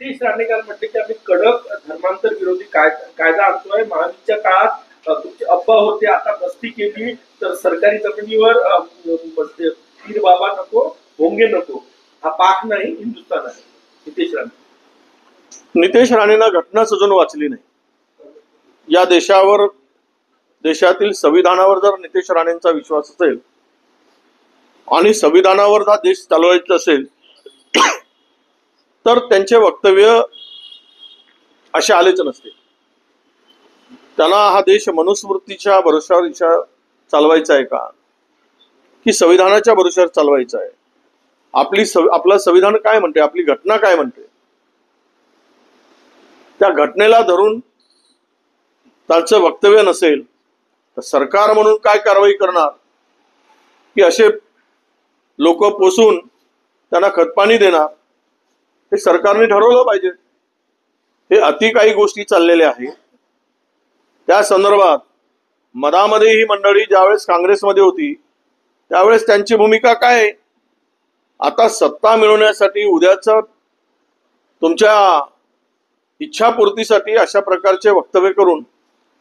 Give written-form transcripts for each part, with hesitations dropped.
नितेश राणे काल म्हटले की आम्ही कडक धर्मांतर विरोधी कायदा आणतोय. महावीच्या काळात तुमचे अब्बा होते, आता बस्ती केली तर सरकारी जमिनीवर पीर बाबा नको, भोंगे नको. हा पाक नाही, हिंदुस्थान आहे. नितेश राणेंना घटनाच अजून वाचली नाही. या देशातील संविधानावर जर नितेश राणेंचा विश्वास असेल आणि संविधानावर जर देश चालवायचा असेल तर त्यांचे वक्तव्य असे आलेच नसते. त्यांना हा देश मनुस्मृतीच्या भरोश्यावर चालवायचा आहे का की संविधानाच्या भरोश्यावर चालवायचा आहे? आपलं संविधान काय म्हणते, आपली घटना काय म्हणते, त्या घटनेला धरून त्यांचं वक्तव्य नसेल तर सरकार म्हणून काय कारवाई करणार की असे लोक पोसून त्यांना खतपाणी देणार? हे सरकारने ठरवलं पाहिजे. हे अति काही गोष्टी चाललेल्या आहेत. त्या संदर्भात मधामध्ये ही मंडळी ज्यावेळेस काँग्रेसमध्ये होती त्यावेळेस त्यांची भूमिका काय आहे? आता सत्ता मिळवण्यासाठी उद्याचं तुमच्या इच्छापूर्तीसाठी अशा प्रकारचे वक्तव्य करून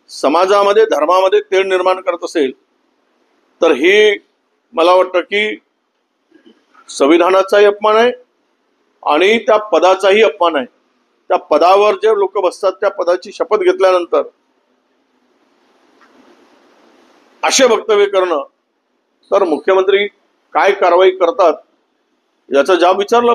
समाजामध्ये धर्मामध्ये तेढ निर्माण करत असेल तर ही मला वाटतं की संविधानाचाही अपमान आहे आणि त्या पदाचाही अपमान आहे. त्या पदावर जे लोक बसतात त्या पदाची शपथ घेतल्यानंतर असे वक्तव्य करणं, तर मुख्यमंत्री काय कारवाई करतात याचा जाब विचारला